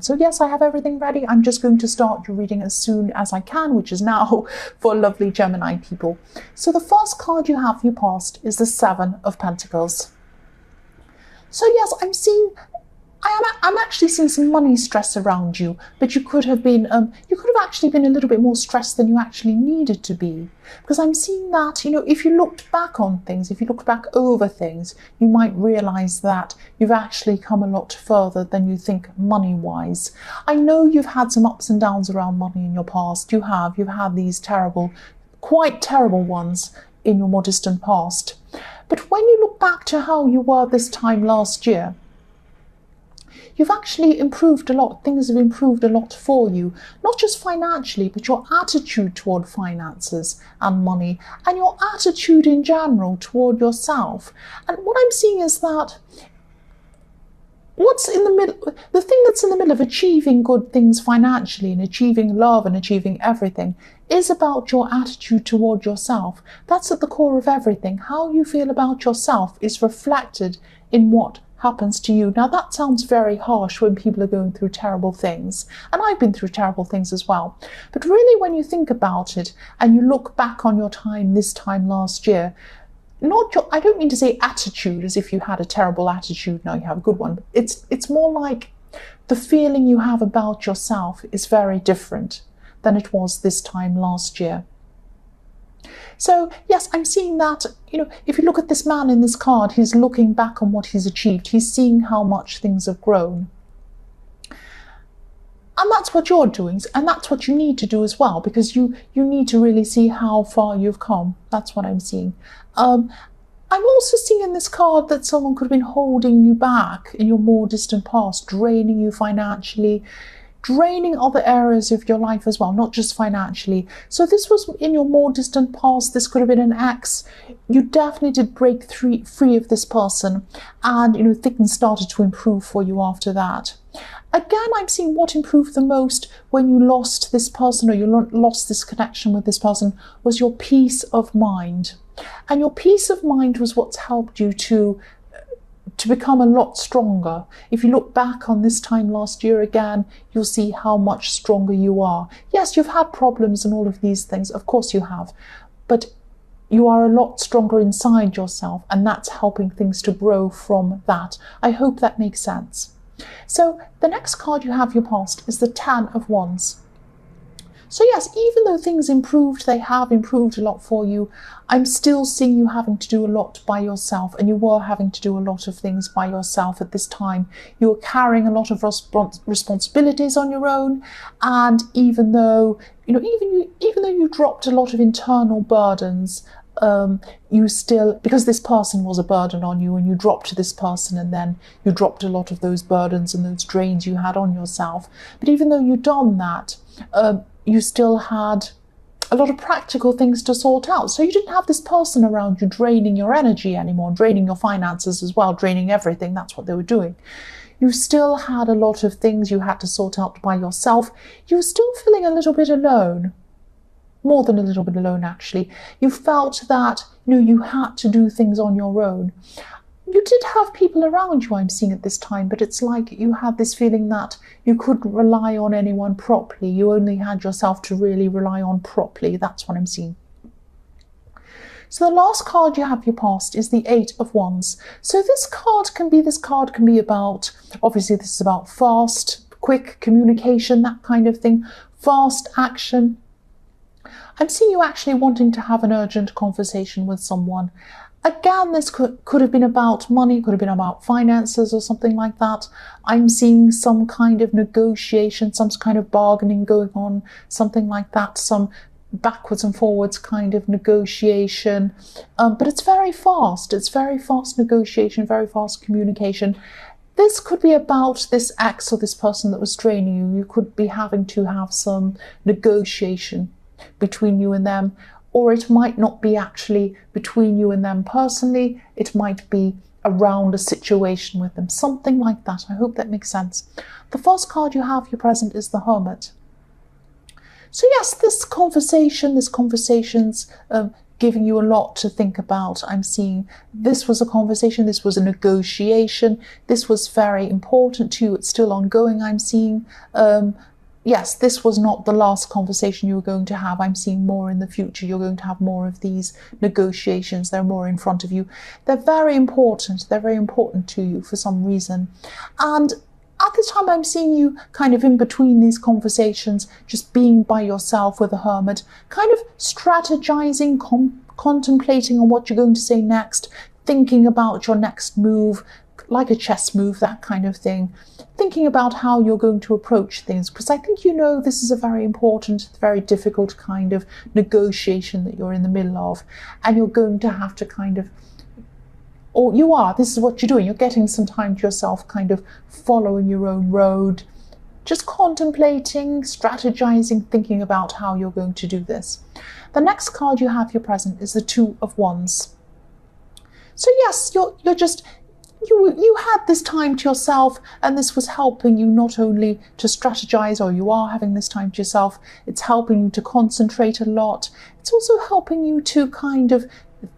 So yes, I have everything ready. I'm just going to start your reading as soon as I can, which is now, for lovely Gemini people. So the first card you have for your past is the Seven of Pentacles. So yes, I'm actually seeing some money stress around you, but you could have actually been a little bit more stressed than you actually needed to be. Because I'm seeing that, if you looked back on things, if you looked back over things, you might realize that you've actually come a lot further than you think money-wise. I know you've had some ups and downs around money in your past. You've had these quite terrible ones in your more distant past. But when you look back to how you were this time last year, you've actually improved a lot. Things have improved a lot for you, not just financially, but your attitude toward finances and money, and your attitude in general toward yourself. And what I'm seeing is that the thing that's in the middle of achieving good things financially and achieving love and achieving everything is about your attitude toward yourself. That's at the core of everything. How you feel about yourself is reflected in what happens to you. Now that sounds very harsh when people are going through terrible things, and I've been through terrible things as well, but really when you think about it and you look back on your time this time last year, I don't mean to say attitude as if you had a terrible attitude, now you have a good one. It's more like the feeling you have about yourself is very different than it was this time last year. So yes, I'm seeing that, if you look at this man in this card, he's looking back on what he's achieved. He's seeing how much things have grown. And that's what you're doing, and that's what you need to do as well, because you need to really see how far you've come. That's what I'm seeing. I'm also seeing in this card that someone could have been holding you back in your more distant past, draining you financially, draining other areas of your life as well, not just financially. So this was in your more distant past. This could have been an ex. You definitely did break free of this person, and things started to improve for you after that. Again, I'm seeing what improved the most when you lost this person, or you lost this connection with this person, was your peace of mind. And your peace of mind was what's helped you to become a lot stronger. If you look back on this time last year again, you'll see how much stronger you are. Yes, you've had problems and all of these things, of course you have, but you are a lot stronger inside yourself, and that's helping things to grow from that. I hope that makes sense. So the next card you have your past is the Ten of Wands. So yes, even though things improved, they have improved a lot for you, I'm still seeing you having to do a lot by yourself, and you were having to do a lot of things by yourself at this time. You were carrying a lot of responsibilities on your own, and even though you dropped a lot of internal burdens, you still, because this person was a burden on you, and you dropped this person, and then you dropped a lot of those burdens and those drains you had on yourself. But even though you'd done that, you still had a lot of practical things to sort out. So you didn't have this person around you draining your energy anymore, draining your finances as well, draining everything. That's what they were doing. You still had a lot of things you had to sort out by yourself. You were still feeling a little bit alone. More than a little bit alone, actually. You felt that you had to do things on your own. You did have people around you, I'm seeing at this time, but it's like you had this feeling that you couldn't rely on anyone properly. You only had yourself to really rely on properly. That's what I'm seeing. So the last card you have your past is the Eight of Wands. So this card can be about, obviously this is about fast, quick communication, that kind of thing, fast action. I'm seeing you actually wanting to have an urgent conversation with someone. Again, this could have been about money, could have been about finances or something like that. I'm seeing some kind of negotiation, some kind of bargaining going on, something like that, some backwards and forwards kind of negotiation. But it's very fast. It's very fast negotiation, very fast communication. This could be about this ex or this person that was draining you. You could be having to have some negotiation between you and them. Or it might not be actually between you and them personally. It might be around a situation with them, something like that. I hope that makes sense. The first card you have your present is the Hermit. So yes, this conversation's giving you a lot to think about. I'm seeing this was a conversation, this was a negotiation, this was very important to you, it's still ongoing, I'm seeing. Yes, this was not the last conversation you were going to have. I'm seeing more in the future. You're going to have more of these negotiations. They're more in front of you. They're very important. They're very important to you for some reason. And at this time, I'm seeing you kind of in between these conversations, just being by yourself with a hermit, kind of strategizing, contemplating on what you're going to say next, thinking about your next move, like a chess move, that kind of thing. Thinking about how you're going to approach things, because I think you know this is a very important, very difficult kind of negotiation that you're in the middle of, and you're going to have to kind of, or you are, this is what you're doing, you're getting some time to yourself, kind of following your own road, just contemplating, strategizing, thinking about how you're going to do this. The next card you have here present is the Two of Wands. So yes, you're just, you had this time to yourself, and this was helping you not only to strategize, or you are having this time to yourself, it's helping you to concentrate a lot. It's also helping you to kind of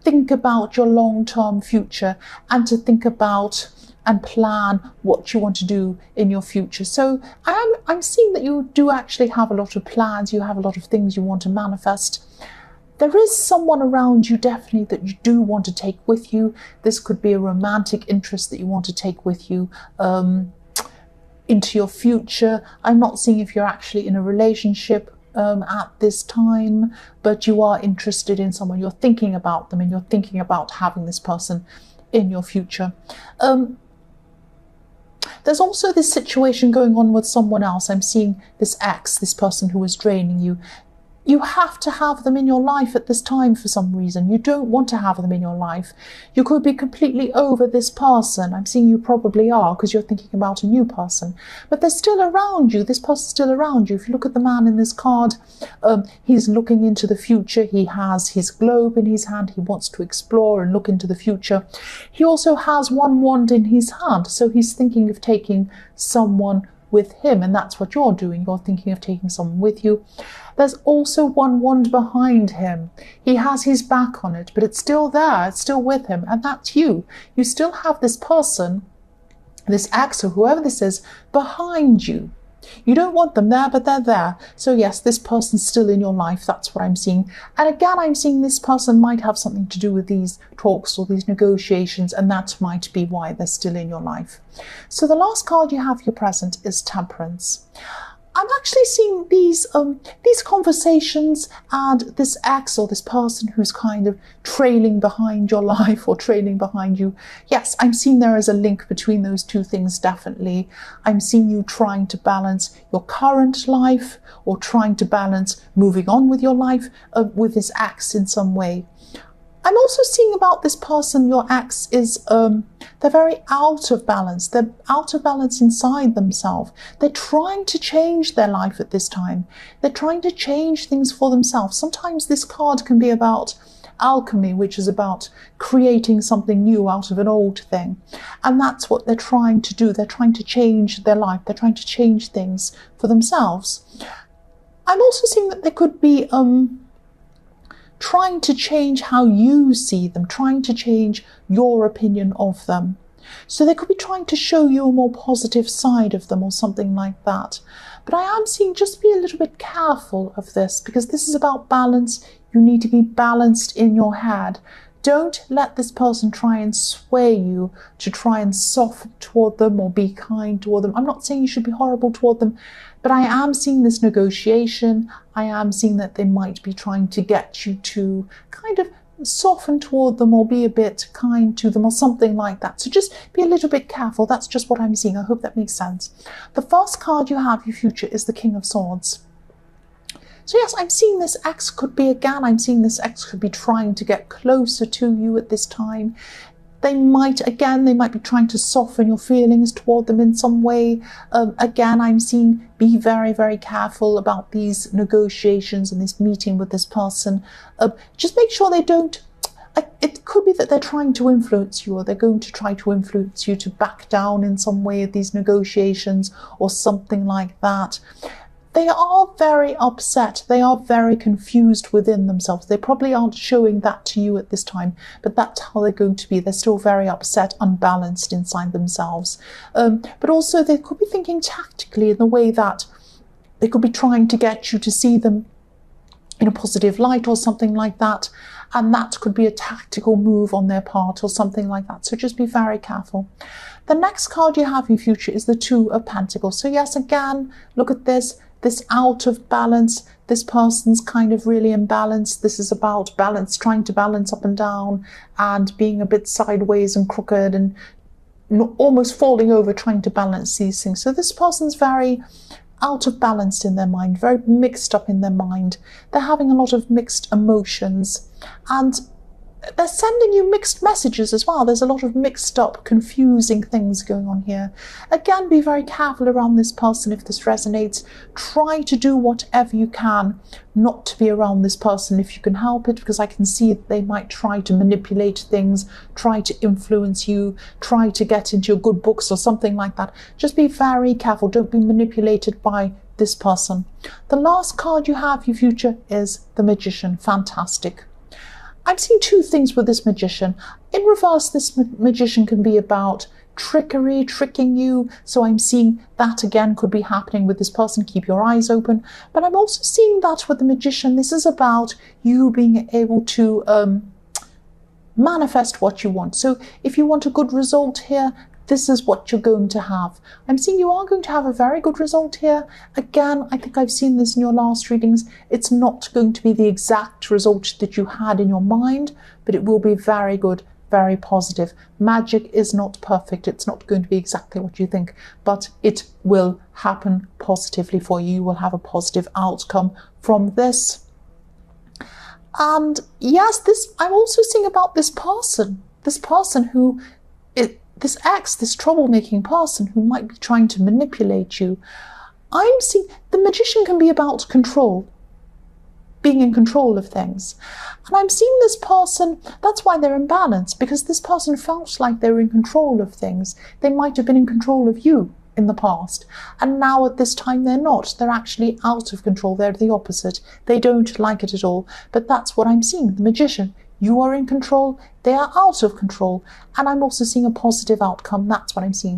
think about your long-term future and to think about and plan what you want to do in your future. So I'm seeing that you do actually have a lot of plans, you have a lot of things you want to manifest. There is someone around you definitely that you do want to take with you. This could be a romantic interest that you want to take with you into your future. I'm not seeing if you're actually in a relationship at this time, but you are interested in someone, you're thinking about them, and you're thinking about having this person in your future. There's also this situation going on with someone else. I'm seeing this ex, this person who is draining you. You have to have them in your life at this time for some reason. You don't want to have them in your life. You could be completely over this person. I'm seeing you probably are, because you're thinking about a new person. But they're still around you. This person's still around you. If you look at the man in this card, he's looking into the future. He has his globe in his hand. He wants to explore and look into the future. He also has one wand in his hand. So he's thinking of taking someone with him, and that's what you're doing. You're thinking of taking someone with you. There's also one wand behind him. He has his back on it, but it's still there, it's still with him, and that's you. You still have this person, this ex or whoever this is, behind you. You don't want them there, but they're there. So yes, this person's still in your life. That's what I'm seeing. And again, I'm seeing this person might have something to do with these talks or these negotiations, and that might be why they're still in your life. So the last card you have here present is Temperance. I'm actually seeing these conversations and this ex or this person who's kind of trailing behind your life or trailing behind you. Yes, I'm seeing there is a link between those two things, definitely. I'm seeing you trying to balance your current life or trying to balance moving on with your life with this ex in some way. I'm also seeing about this person, your ex, is they're very out of balance. They're out of balance inside themselves. They're trying to change their life at this time. They're trying to change things for themselves. Sometimes this card can be about alchemy, which is about creating something new out of an old thing. And that's what they're trying to do. They're trying to change their life. They're trying to change things for themselves. I'm also seeing that there could be trying to change how you see them, trying to change your opinion of them. So they could be trying to show you a more positive side of them or something like that. But I am seeing just be a little bit careful of this, because this is about balance. You need to be balanced in your head. Don't let this person try and sway you to try and soften toward them or be kind toward them. I'm not saying you should be horrible toward them, but I am seeing this negotiation. I am seeing that they might be trying to get you to kind of soften toward them or be a bit kind to them or something like that. So just be a little bit careful. That's just what I'm seeing. I hope that makes sense. The first card you have, your future, is the King of Swords. So yes, I'm seeing this ex could be, again, I'm seeing this ex could be trying to get closer to you at this time. They might be trying to soften your feelings toward them in some way. Again, I'm seeing be very, very careful about these negotiations and this meeting with this person. Just make sure they don't, it could be that they're trying to influence you, or they're going to try to influence you to back down in some way of these negotiations or something like that. they are very upset. They are very confused within themselves. They probably aren't showing that to you at this time, but that's how they're going to be. They're still very upset, unbalanced inside themselves. But also they could be thinking tactically in the way that they could be trying to get you to see them in a positive light or something like that. And that could be a tactical move on their part or something like that. So just be very careful. The next card you have in future is the Two of Pentacles. So yes, again, look at this out of balance. This person's kind of really imbalanced. This is about balance, trying to balance up and down and being a bit sideways and crooked and almost falling over trying to balance these things. So this person's very out of balance in their mind, very mixed up in their mind. They're having a lot of mixed emotions and they're sending you mixed messages as well. There's a lot of mixed up, confusing things going on here. Again, be very careful around this person if this resonates. Try to do whatever you can not to be around this person if you can help it, because I can see that they might try to manipulate things, try to influence you, try to get into your good books or something like that. Just be very careful. Don't be manipulated by this person. The last card you have, your future, is the Magician. Fantastic. I'm seeing two things with this Magician. In reverse, this Magician can be about trickery, tricking you. So I'm seeing that again could be happening with this person. Keep your eyes open. But I'm also seeing that with the Magician, this is about you being able to manifest what you want. So if you want a good result here, this is what you're going to have. I'm seeing you are going to have a very good result here. Again, I think I've seen this in your last readings. It's not going to be the exact result that you had in your mind, but it will be very good, very positive. Magic is not perfect. It's not going to be exactly what you think, but it will happen positively for you. You will have a positive outcome from this. And yes, I'm also seeing about this person who this this troublemaking person who might be trying to manipulate you. I'm seeing the Magician can be about control, being in control of things. And I'm seeing this person, that's why they're imbalanced, because this person felt like they were in control of things. They might have been in control of you in the past. And now at this time they're not. They're actually out of control. They're the opposite. They don't like it at all. But that's what I'm seeing. The Magician. You are in control, they are out of control, and I'm also seeing a positive outcome. That's what I'm seeing.